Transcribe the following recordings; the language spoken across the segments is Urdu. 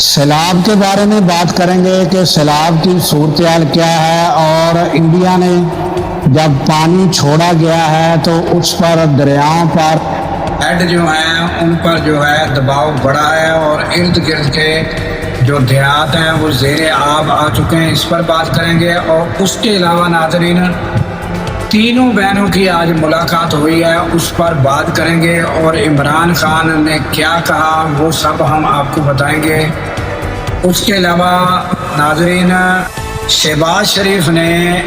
سیلاب کے بارے میں بات کریں گے کہ سیلاب کی صورتحال کیا ہے، اور انڈیا نے جب پانی چھوڑا گیا ہے تو اس پر دریاؤں پر ہیڈ جو ہیں ان پر جو ہے دباؤ بڑھا ہے، اور ارد گرد کے جو دیہات ہیں وہ زیر آب آ چکے ہیں، اس پر بات کریں گے۔ اور اس کے علاوہ ناظرین، تینوں بہنوں کی آج ملاقات ہوئی ہے، اس پر بات کریں گے، اور عمران خان نے کیا کہا وہ سب ہم آپ کو بتائیں گے۔ اس کے علاوہ ناظرین، شہباز شریف نے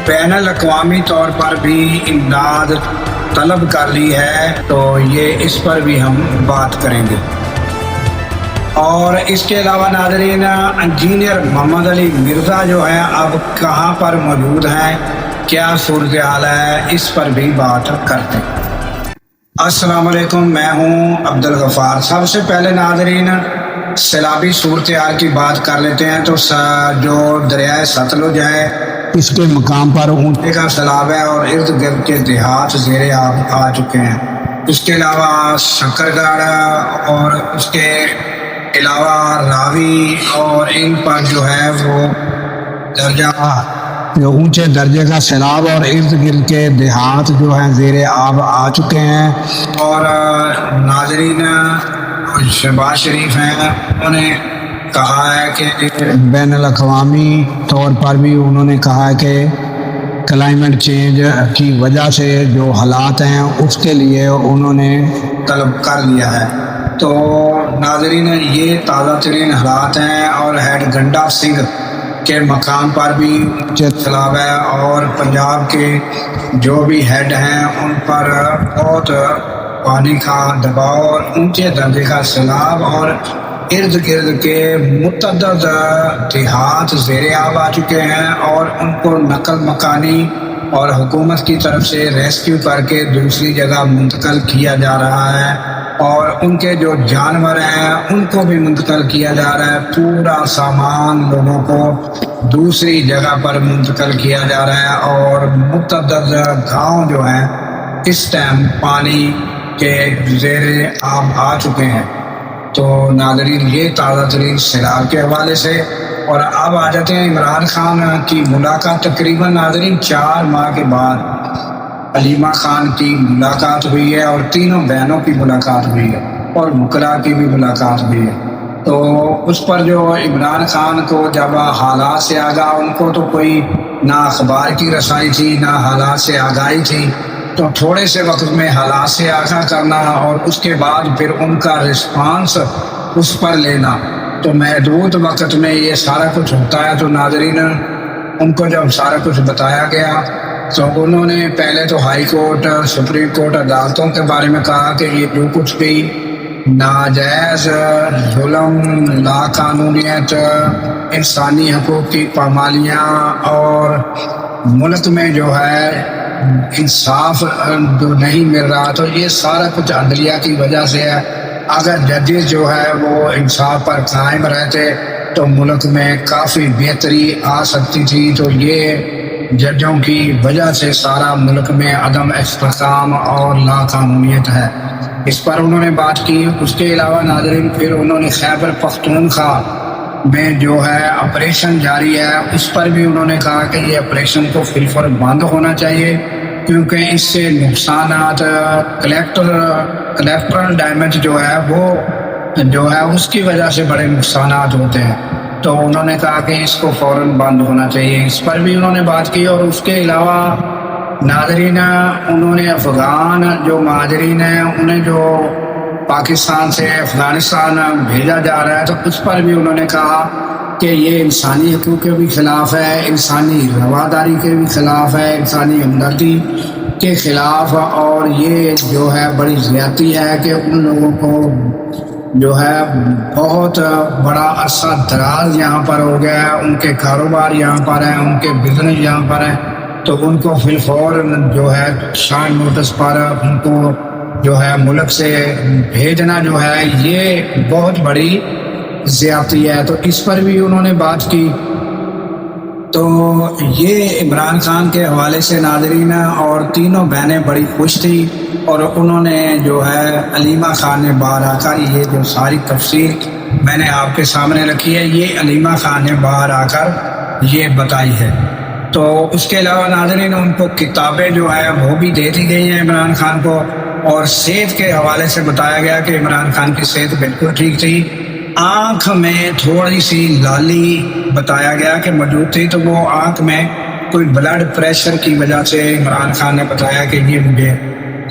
بین الاقوامی طور پر بھی امداد طلب کر لی ہے، تو یہ اس پر بھی ہم بات کریں گے۔ اور اس کے علاوہ ناظرین، انجینئر محمد علی مرزا جو ہے اب کہاں پر موجود ہیں، کیا صورتحال ہے، اس پر بھی بات کرتے ہیں۔ السلام علیکم، میں ہوں عبدالغفار۔ سب سے پہلے ناظرین سیلابی صورتحال کی بات کر لیتے ہیں۔ تو جو دریائے ستلج ہے اس کے مقام پر اونچے کا سیلاب ہے، اور ارد گرد کے دیہات زیر آب آ چکے ہیں۔ اس کے علاوہ شکر گڑھ اور اس کے علاوہ راوی اور ان پر جو ہے وہ جو اونچے درجے کا سیلاب، اور ارد گرد کے دیہات جو ہیں زیر آب آ چکے ہیں۔ اور ناظرین، شہباز شریف ہیں، انہوں نے کہا ہے کہ بین الاقوامی طور پر بھی انہوں نے کہا ہے کہ کلائمیٹ چینج کی وجہ سے جو حالات ہیں اس کے لیے انہوں نے طلب کر لیا ہے۔ تو ناظرین، یہ تازہ ترین حالات ہیں، اور ہیڈ گنڈا سنگھ کے مقام پر بھی سیلاب ہے، اور پنجاب کے جو بھی ہیڈ ہیں ان پر بہت پانی کا دباؤ اور اونچے درجے کا سیلاب، اور ارد گرد کے متعدد دیہات زیر آب آ چکے ہیں، اور ان کو نقل مکانی اور حکومت کی طرف سے ریسکیو کر کے دوسری جگہ منتقل کیا جا رہا ہے، اور ان کے جو جانور ہیں ان کو بھی منتقل کیا جا رہا ہے۔ پورا سامان لوگوں کو دوسری جگہ پر منتقل کیا جا رہا ہے، اور متعدد گاؤں جو ہیں اس ٹائم پانی کے زیر آب آ چکے ہیں۔ تو ناظرین، یہ تازہ ترین سیلاب کے حوالے سے۔ اور اب آ جاتے ہیں عمران خان کی ملاقات۔ تقریباً ناظرین 4 ماہ کے بعد علیمہ خان کی ملاقات ہوئی ہے، اور تینوں بہنوں کی ملاقات ہوئی ہے، اور وکلاء کی بھی ملاقات ہوئی ہے۔ تو اس پر جو عمران خان کو جب حالات سے آگاہ، ان کو تو کوئی نہ اخبار کی رسائی تھی نہ حالات سے آگاہی تھی، تو تھوڑے سے وقت میں حالات سے آگاہ کرنا، اور اس کے بعد پھر ان کا رسپانس اس پر لینا، تو محدود وقت میں یہ سارا کچھ ہوتا ہے۔ تو ناظرین، ان کو جب سارا کچھ بتایا گیا تو انہوں نے پہلے تو ہائی کورٹ، سپریم کورٹ، عدالتوں کے بارے میں کہا کہ یہ جو کچھ بھی ناجائز ظلم، لاقانونیت، انسانی حقوق کی پامالیاں، اور ملک میں جو ہے انصاف جو نہیں مل رہا، تو یہ سارا کچھ عدلیہ کی وجہ سے ہے۔ اگر ججز جو ہے وہ انصاف پر قائم رہتے تو ملک میں کافی بہتری آ سکتی تھی۔ تو یہ ججوں کی وجہ سے سارا ملک میں عدم استحکام اور لاقانونیت ہے، اس پر انہوں نے بات کی۔ اس کے علاوہ ناظرین، پھر انہوں نے خیبر پختونخوا میں جو ہے آپریشن جاری ہے، اس پر بھی انہوں نے کہا کہ یہ آپریشن کو فی الفور بند ہونا چاہیے، کیونکہ اس سے نقصانات، کلیکٹرل ڈیمیج جو ہے وہ جو ہے اس کی وجہ سے بڑے نقصانات ہوتے ہیں۔ تو انہوں نے کہا کہ اس کو فوراً بند ہونا چاہیے، اس پر بھی انہوں نے بات کی۔ اور اس کے علاوہ ناظرین، انہوں نے افغان جو مہاجرین ہیں انہیں جو پاکستان سے افغانستان بھیجا جا رہا ہے، تو اس پر بھی انہوں نے کہا کہ یہ انسانی حقوق کے بھی خلاف ہے، انسانی رواداری کے بھی خلاف ہے، انسانی ہمدردی کے خلاف، اور یہ جو ہے بڑی زیادتی ہے کہ ان لوگوں کو جو ہے بہت بڑا عرصہ دراز یہاں پر ہو گیا ہے، ان کے کاروبار یہاں پر ہیں، ان کے بزنس یہاں پر ہیں، تو ان کو فی الفور جو ہے شارٹ نوٹس پر ان کو جو ہے ملک سے بھیجنا جو ہے یہ بہت بڑی زیادتی ہے۔ تو اس پر بھی انہوں نے بات کی۔ تو یہ عمران خان کے حوالے سے ناظرین، اور تینوں بہنیں بڑی خوش تھی، اور انہوں نے جو ہے علیمہ خان نے باہر آ کر یہ جو ساری تفصیل میں نے آپ کے سامنے رکھی ہے، یہ علیمہ خان نے باہر آ کر یہ بتائی ہے۔ تو اس کے علاوہ ناظرین ان کو کتابیں جو ہے وہ بھی دے دی گئی ہیں عمران خان کو، اور صحت کے حوالے سے بتایا گیا کہ عمران خان کی صحت بالکل ٹھیک تھی۔ آنکھ میں تھوڑی سی لالی بتایا گیا کہ موجود تھی، تو وہ آنکھ میں کوئی بلڈ پریشر کی وجہ سے عمران خان نے بتایا کہ یہ مجھے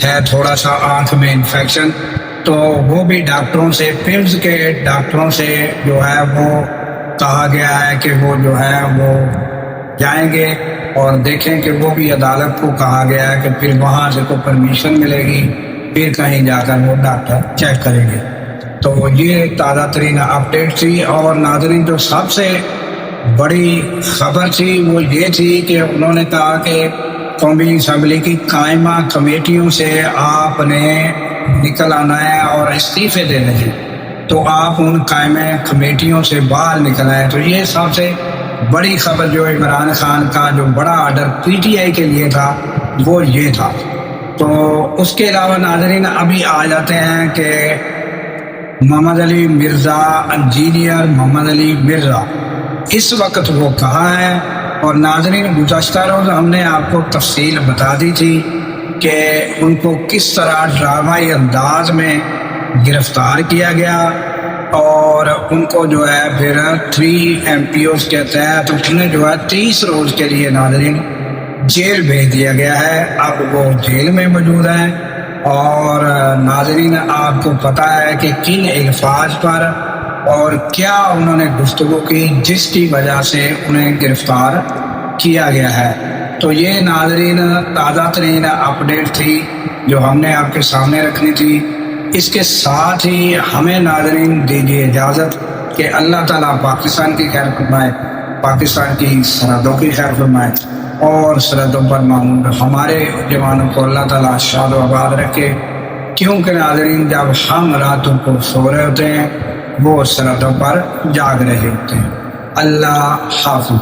ہے تھوڑا سا آنکھ میں انفیکشن، تو وہ بھی ڈاکٹروں سے، پمز کے ڈاکٹروں سے جو ہے وہ کہا گیا ہے کہ وہ جو ہے وہ جائیں گے اور دیکھیں کہ وہ بھی عدالت کو کہا گیا ہے کہ پھر وہاں سے کو پرمیشن ملے گی، پھر کہیں جا کر وہ ڈاکٹر چیک کریں گے۔ تو یہ تازہ ترین اپڈیٹ تھی۔ اور ناظرین جو سب سے بڑی خبر تھی وہ یہ تھی کہ انہوں نے کہا کہ قومی اسمبلی کی قائمہ کمیٹیوں سے آپ نے نکل آنا ہے اور استعفے دینے ہیں، تو آپ ان قائمہ کمیٹیوں سے باہر نکل آئے۔ تو یہ سب سے بڑی خبر جو عمران خان کا جو بڑا آرڈر پی ٹی آئی کے لیے تھا وہ یہ تھا۔ تو اس کے علاوہ ناظرین ابھی آ جاتے ہیں کہ محمد علی مرزا، انجینئر محمد علی مرزا اس وقت وہ کہاں ہے؟ اور ناظرین گزشتہ روز ہم نے آپ کو تفصیل بتا دی تھی کہ ان کو کس طرح ڈرامائی انداز میں گرفتار کیا گیا، اور ان کو جو ہے پھر 3 MPOs کے تحت انہیں جو ہے 30 روز کے لیے ناظرین جیل بھیج دیا گیا ہے۔ اب وہ جیل میں موجود ہیں، اور ناظرین آپ کو پتہ ہے کہ کن الفاظ پر اور کیا انہوں نے گفتگو کی جس کی وجہ سے انہیں گرفتار کیا گیا ہے۔ تو یہ ناظرین تازہ ترین اپڈیٹ تھی جو ہم نے آپ کے سامنے رکھنی تھی۔ اس کے ساتھ ہی ہمیں ناظرین دیجیے اجازت کہ اللہ تعالیٰ پاکستان کی خیر فرمائے، پاکستان کی سرحدوں کی خیر فرمائے، اور سرحدوں پر معمول ہمارے جوانوں کو اللہ تعالیٰ شاد و آباد رکھے، کیونکہ ناظرین جب ہم راتوں کو سو رہے ہوتے ہیں وہ سرحدوں پر جاگ رہے ہوتے ہیں۔ اللہ حافظ۔